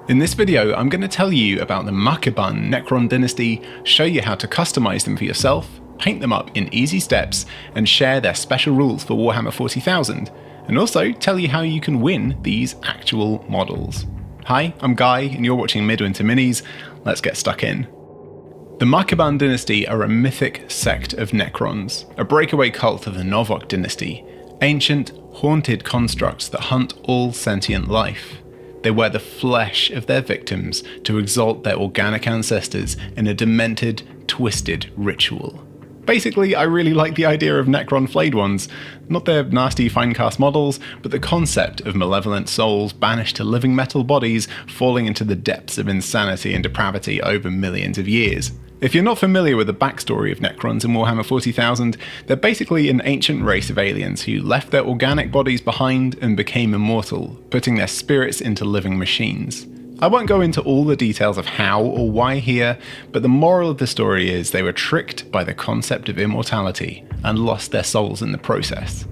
In this video, I'm going to tell you about the Makhiban Necron dynasty, show you how to customize them for yourself, paint them up in easy steps, and share their special rules for Warhammer 40,000, and also tell you how you can win these actual models. Hi, I'm Guy, and you're watching Midwinter Minis. Let's get stuck in. The Makhiban dynasty are a mythic sect of Necrons, a breakaway cult of the Novokh dynasty, ancient, haunted constructs that hunt all sentient life. They wear the flesh of their victims to exalt their organic ancestors in a demented, twisted ritual. Basically, I really like the idea of Necron Flayed Ones. Not their nasty finecast models, but the concept of malevolent souls banished to living metal bodies falling into the depths of insanity and depravity over millions of years. If you're not familiar with the backstory of Necrons in Warhammer 40,000, they're basically an ancient race of aliens who left their organic bodies behind and became immortal, putting their spirits into living machines. I won't go into all the details of how or why here, but the moral of the story is they were tricked by the concept of immortality and lost their souls in the process.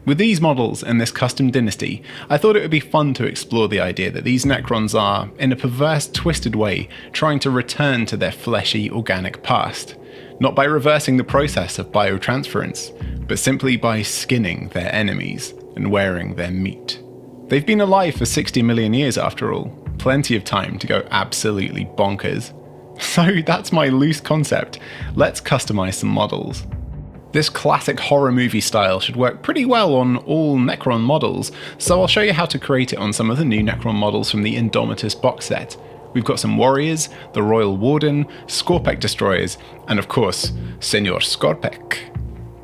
With these models and this custom dynasty, I thought it would be fun to explore the idea that these Necrons are, in a perverse, twisted way, trying to return to their fleshy, organic past. Not by reversing the process of biotransference, but simply by skinning their enemies and wearing their meat. They've been alive for 60 million years after all, plenty of time to go absolutely bonkers. So that's my loose concept. Let's customize some models. This classic horror movie style should work pretty well on all Necron models, so I'll show you how to create it on some of the new Necron models from the Indomitus box set. We've got some warriors, the Royal Warden, Skorpek destroyers, and of course, Senor Skorpek.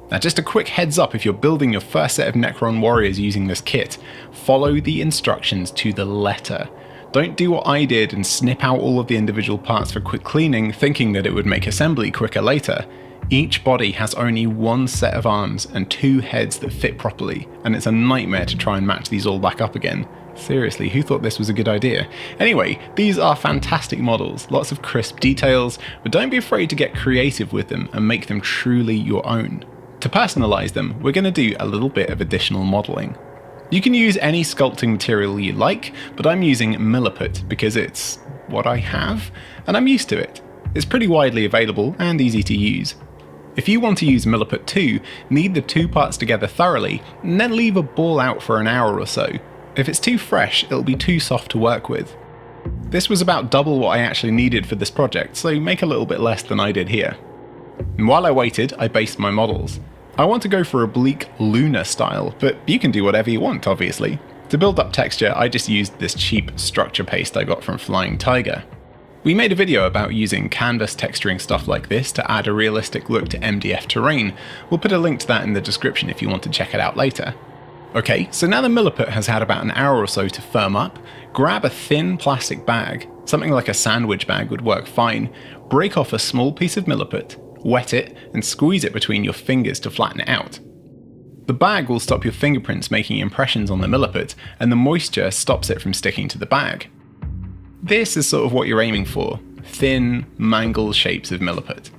Now just a quick heads up, if you're building your first set of Necron warriors using this kit, follow the instructions to the letter. Don't do what I did and snip out all of the individual parts for quick cleaning, thinking that it would make assembly quicker later. Each body has only one set of arms and two heads that fit properly, and it's a nightmare to try and match these all back up again. Seriously, who thought this was a good idea? Anyway, these are fantastic models, lots of crisp details, but don't be afraid to get creative with them and make them truly your own. To personalize them, we're going to do a little bit of additional modeling. You can use any sculpting material you like, but I'm using Milliput because it's what I have, and I'm used to it. It's pretty widely available and easy to use. If you want to use Milliput too, knead the two parts together thoroughly, and then leave a ball out for an hour or so. If it's too fresh, it'll be too soft to work with. This was about double what I actually needed for this project, so make a little bit less than I did here. And while I waited, I based my models. I want to go for a bleak lunar style, but you can do whatever you want, obviously. To build up texture, I just used this cheap structure paste I got from Flying Tiger. We made a video about using canvas texturing stuff like this to add a realistic look to MDF terrain. We'll put a link to that in the description if you want to check it out later. Okay, so now the Milliput has had about an hour or so to firm up, grab a thin plastic bag, something like a sandwich bag would work fine, break off a small piece of Milliput, wet it, and squeeze it between your fingers to flatten it out. The bag will stop your fingerprints making impressions on the Milliput, and the moisture stops it from sticking to the bag. This is sort of what you're aiming for, thin, mangled shapes of Milliput.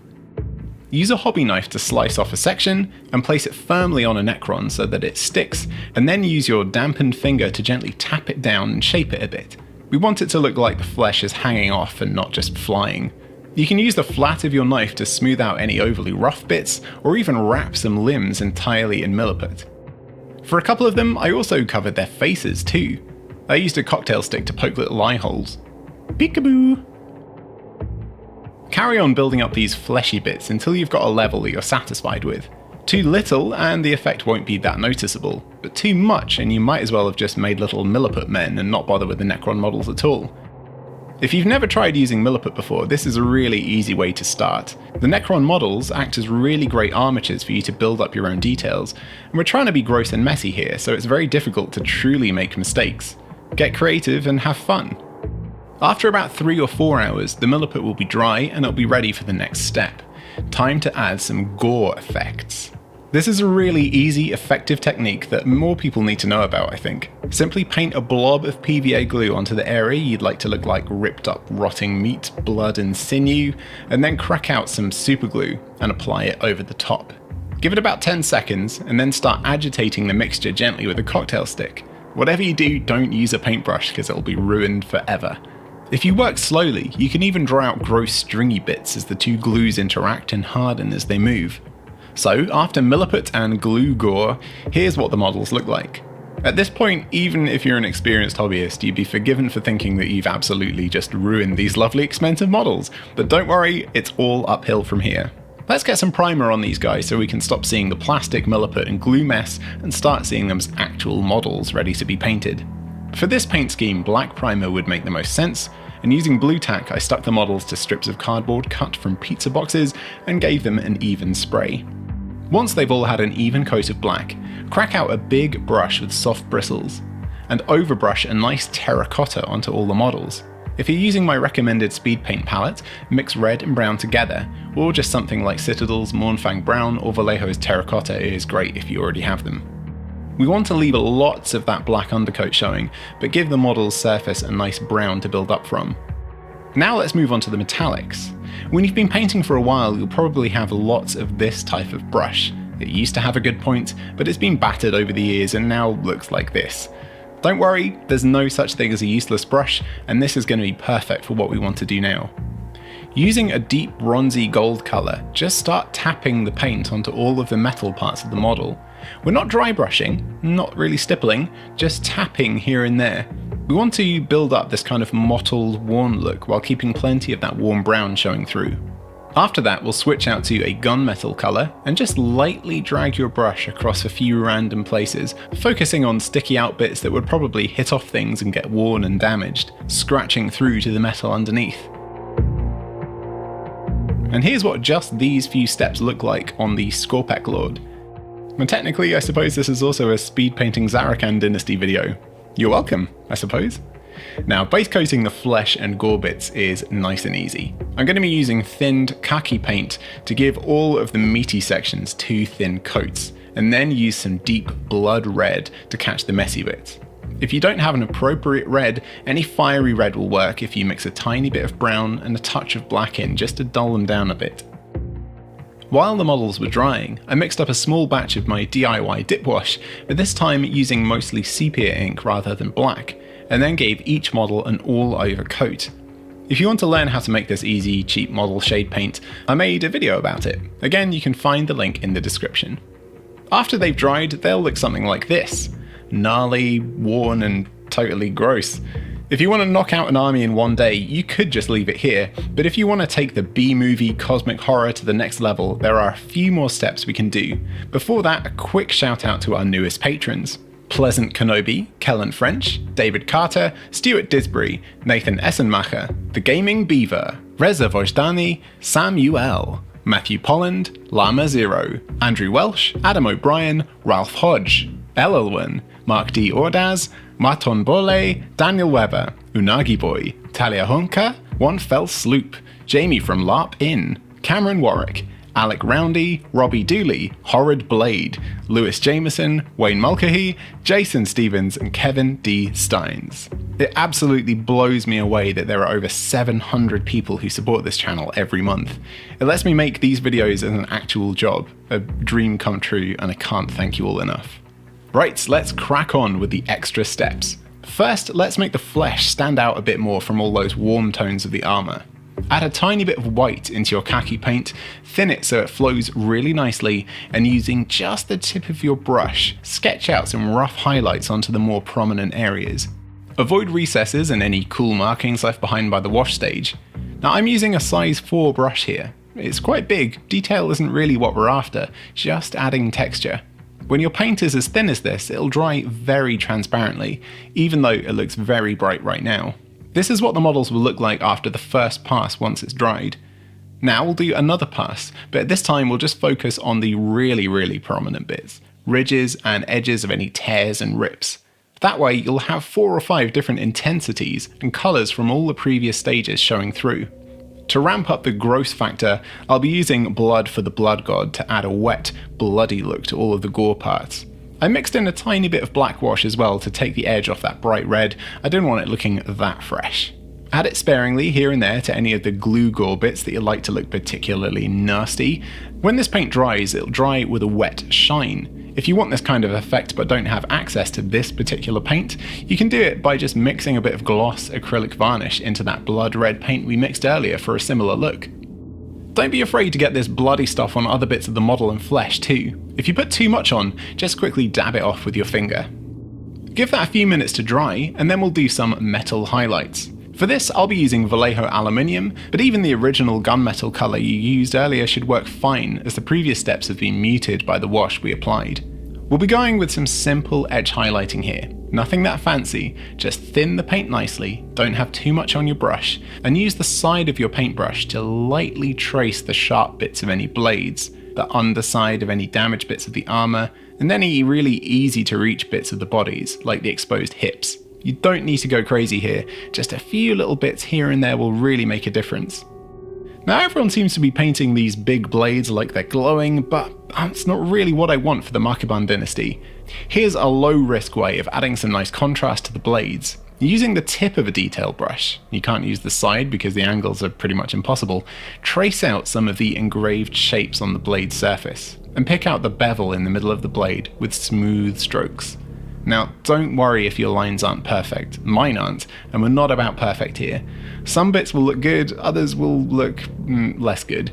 Use a hobby knife to slice off a section and place it firmly on a Necron so that it sticks, and then use your dampened finger to gently tap it down and shape it a bit. We want it to look like the flesh is hanging off and not just flying. You can use the flat of your knife to smooth out any overly rough bits, or even wrap some limbs entirely in Milliput. For a couple of them, I also covered their faces too. I used a cocktail stick to poke little eye holes. Peekaboo! Carry on building up these fleshy bits until you've got a level that you're satisfied with. Too little and the effect won't be that noticeable, but too much and you might as well have just made little Milliput men and not bother with the Necron models at all. If you've never tried using Milliput before, this is a really easy way to start. The Necron models act as really great armatures for you to build up your own details, and we're trying to be gross and messy here, so it's very difficult to truly make mistakes. Get creative and have fun. After about 3 or 4 hours, the Milliput will be dry and it'll be ready for the next step. Time to add some gore effects. This is a really easy, effective technique that more people need to know about, I think. Simply paint a blob of PVA glue onto the area you'd like to look like ripped up rotting meat, blood and sinew, and then crack out some super glue and apply it over the top. Give it about 10 seconds and then start agitating the mixture gently with a cocktail stick. Whatever you do, don't use a paintbrush because it'll be ruined forever. If you work slowly, you can even draw out gross stringy bits as the two glues interact and harden as they move. So after Milliput and glue gore, here's what the models look like. At this point, even if you're an experienced hobbyist, you'd be forgiven for thinking that you've absolutely just ruined these lovely expensive models, but don't worry, it's all uphill from here. Let's get some primer on these guys so we can stop seeing the plastic, Milliput and glue mess and start seeing them as actual models ready to be painted. For this paint scheme, black primer would make the most sense, and using blue tack I stuck the models to strips of cardboard cut from pizza boxes and gave them an even spray. Once they've all had an even coat of black, crack out a big brush with soft bristles, and overbrush a nice terracotta onto all the models. If you're using my recommended speed paint palette, mix red and brown together, or just something like Citadel's Mournfang Brown or Vallejo's Terracotta is great if you already have them. We want to leave lots of that black undercoat showing, but give the model's surface a nice brown to build up from. Now let's move on to the metallics. When you've been painting for a while, you'll probably have lots of this type of brush. It used to have a good point, but it's been battered over the years and now looks like this. Don't worry, there's no such thing as a useless brush, and this is going to be perfect for what we want to do now. Using a deep bronzy gold colour, just start tapping the paint onto all of the metal parts of the model. We're not dry brushing, not really stippling, just tapping here and there. We want to build up this kind of mottled, worn look while keeping plenty of that warm brown showing through. After that, we'll switch out to a gunmetal colour and just lightly drag your brush across a few random places, focusing on sticky out bits that would probably hit off things and get worn and damaged, scratching through to the metal underneath. And here's what just these few steps look like on the Skorpek Lord. And technically, I suppose this is also a speed painting Zarakhan Dynasty video. You're welcome, I suppose. Now, base coating the flesh and gore bits is nice and easy. I'm going to be using thinned khaki paint to give all of the meaty sections 2 thin coats, and then use some deep blood red to catch the messy bits. If you don't have an appropriate red, any fiery red will work if you mix a tiny bit of brown and a touch of black in just to dull them down a bit. While the models were drying, I mixed up a small batch of my DIY dip wash, but this time using mostly sepia ink rather than black, and then gave each model an all-over coat. If you want to learn how to make this easy, cheap model shade paint, I made a video about it. Again, you can find the link in the description. After they've dried, they'll look something like this. Gnarly, worn, and totally gross. If you want to knock out an army in one day, you could just leave it here, but if you want to take the B-movie cosmic horror to the next level, there are a few more steps we can do. Before that, a quick shout out to our newest patrons. Pleasant Kenobi, Kellen French, David Carter, Stuart Disbury, Nathan Essenmacher, The Gaming Beaver, Reza Vojdani, Samuel, Matthew Polland, Lama Zero, Andrew Welsh, Adam O'Brien, Ralph Hodge, Elelwyn, Mark D. Ordaz, Marton Bole, Daniel Weber, Unagi Boy, Talia Honka, One Fell Sloop, Jamie from LARP Inn, Cameron Warwick, Alec Roundy, Robbie Dooley, Horrid Blade, Lewis Jameson, Wayne Mulcahy, Jason Stevens, and Kevin D. Steins. It absolutely blows me away that there are over 700 people who support this channel every month. It lets me make these videos as an actual job, a dream come true, and I can't thank you all enough. Right, let's crack on with the extra steps. First, let's make the flesh stand out a bit more from all those warm tones of the armor. Add a tiny bit of white into your khaki paint, thin it so it flows really nicely, and using just the tip of your brush, sketch out some rough highlights onto the more prominent areas. Avoid recesses and any cool markings left behind by the wash stage. Now I'm using a size 4 brush here. It's quite big, detail isn't really what we're after, just adding texture. When your paint is as thin as this, it'll dry very transparently, even though it looks very bright right now. This is what the models will look like after the first pass once it's dried. Now we'll do another pass, but this time we'll just focus on the really prominent bits, ridges and edges of any tears and rips. That way you'll have 4 or 5 different intensities and colours from all the previous stages showing through. To ramp up the gross factor, I'll be using Blood for the Blood God to add a wet, bloody look to all of the gore parts. I mixed in a tiny bit of black wash as well to take the edge off that bright red. I didn't want it looking that fresh. Add it sparingly here and there to any of the glue gore bits that you like to look particularly nasty. When this paint dries, it'll dry with a wet shine. If you want this kind of effect but don't have access to this particular paint, you can do it by just mixing a bit of gloss acrylic varnish into that blood red paint we mixed earlier for a similar look. Don't be afraid to get this bloody stuff on other bits of the model and flesh too. If you put too much on, just quickly dab it off with your finger. Give that a few minutes to dry, and then we'll do some metal highlights. For this, I'll be using Vallejo aluminium, but even the original gunmetal colour you used earlier should work fine, as the previous steps have been muted by the wash we applied. We'll be going with some simple edge highlighting here. Nothing that fancy, just thin the paint nicely, don't have too much on your brush, and use the side of your paintbrush to lightly trace the sharp bits of any blades, the underside of any damaged bits of the armour, and any really easy to reach bits of the bodies, like the exposed hips. You don't need to go crazy here, just a few little bits here and there will really make a difference. Now everyone seems to be painting these big blades like they're glowing, but that's not really what I want for the Makhiban Dynasty. Here's a low risk way of adding some nice contrast to the blades. Using the tip of a detail brush, you can't use the side because the angles are pretty much impossible, trace out some of the engraved shapes on the blade surface, and pick out the bevel in the middle of the blade with smooth strokes. Now, don't worry if your lines aren't perfect. Mine aren't, and we're not about perfect here. Some bits will look good, others will look less good.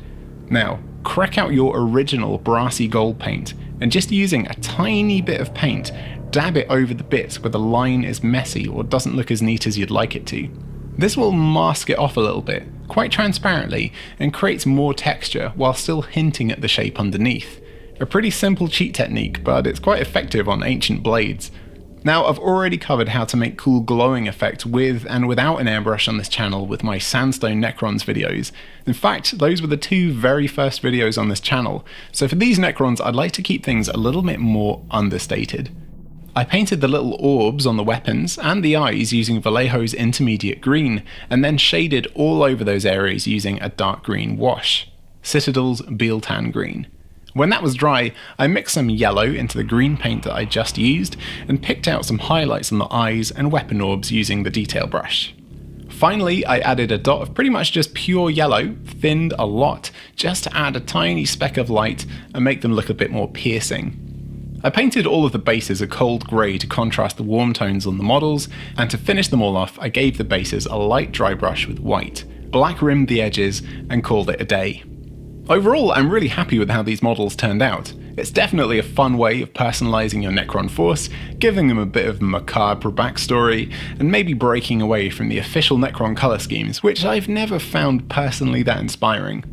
Now, crack out your original brassy gold paint, and just using a tiny bit of paint, dab it over the bits where the line is messy or doesn't look as neat as you'd like it to. This will mask it off a little bit, quite transparently, and creates more texture while still hinting at the shape underneath. A pretty simple cheat technique, but it's quite effective on ancient blades. Now, I've already covered how to make cool glowing effects with and without an airbrush on this channel with my Sandstone Necrons videos. In fact, those were the two very first videos on this channel, so for these Necrons I'd like to keep things a little bit more understated. I painted the little orbs on the weapons and the eyes using Vallejo's intermediate green, and then shaded all over those areas using a dark green wash, Citadel's Bealtan green. When that was dry, I mixed some yellow into the green paint that I just used, and picked out some highlights on the eyes and weapon orbs using the detail brush. Finally, I added a dot of pretty much just pure yellow, thinned a lot, just to add a tiny speck of light and make them look a bit more piercing. I painted all of the bases a cold grey to contrast the warm tones on the models, and to finish them all off I gave the bases a light dry brush with white, black rimmed the edges, and called it a day. Overall, I'm really happy with how these models turned out. It's definitely a fun way of personalising your Necron force, giving them a bit of macabre backstory, and maybe breaking away from the official Necron colour schemes, which I've never found personally that inspiring.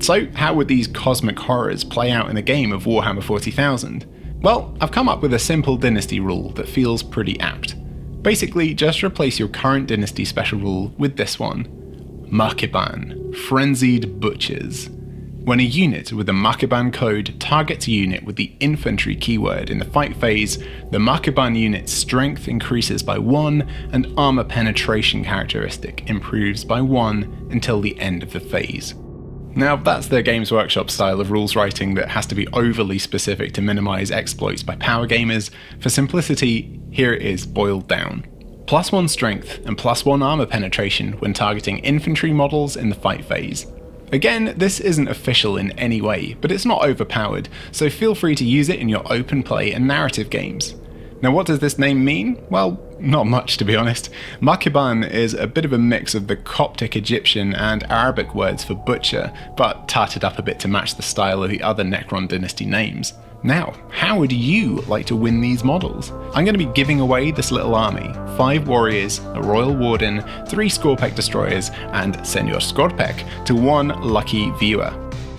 So, how would these cosmic horrors play out in a game of Warhammer 40,000? Well, I've come up with a simple dynasty rule that feels pretty apt. Basically, just replace your current dynasty special rule with this one. Makhiban, Frenzied Butchers. When a unit with the Makhiban code targets a unit with the infantry keyword in the fight phase, the Makhiban unit's strength increases by 1 and armor penetration characteristic improves by 1 until the end of the phase. Now, that's their Games Workshop style of rules writing that has to be overly specific to minimize exploits by power gamers. For simplicity, here it is boiled down. +1 strength and +1 armor penetration when targeting infantry models in the fight phase. Again, this isn't official in any way, but it's not overpowered, so feel free to use it in your open play and narrative games. Now, what does this name mean? Well, not much to be honest. Makhiban is a bit of a mix of the Coptic Egyptian and Arabic words for butcher, but tarted up a bit to match the style of the other Necron dynasty names. Now, how would you like to win these models? I'm going to be giving away this little army, 5 warriors, a royal warden, 3 Skorpek destroyers, and Senor Skorpek to 1 lucky viewer.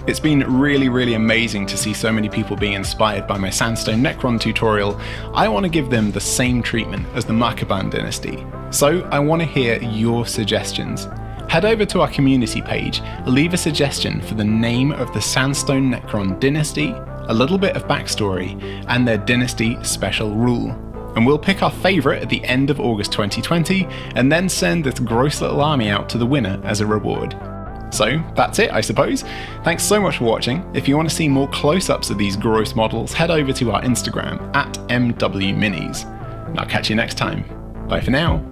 It's been really amazing to see so many people being inspired by my Sandstone Necron tutorial. I want to give them the same treatment as the Makhiban dynasty. So I want to hear your suggestions. Head over to our community page, leave a suggestion for the name of the Sandstone Necron dynasty, a little bit of backstory, and their dynasty special rule. And we'll pick our favourite at the end of August 2020, and then send this gross little army out to the winner as a reward. So that's it, I suppose. Thanks so much for watching. If you want to see more close-ups of these gross models, head over to our Instagram @MWMinis. And I'll catch you next time. Bye for now.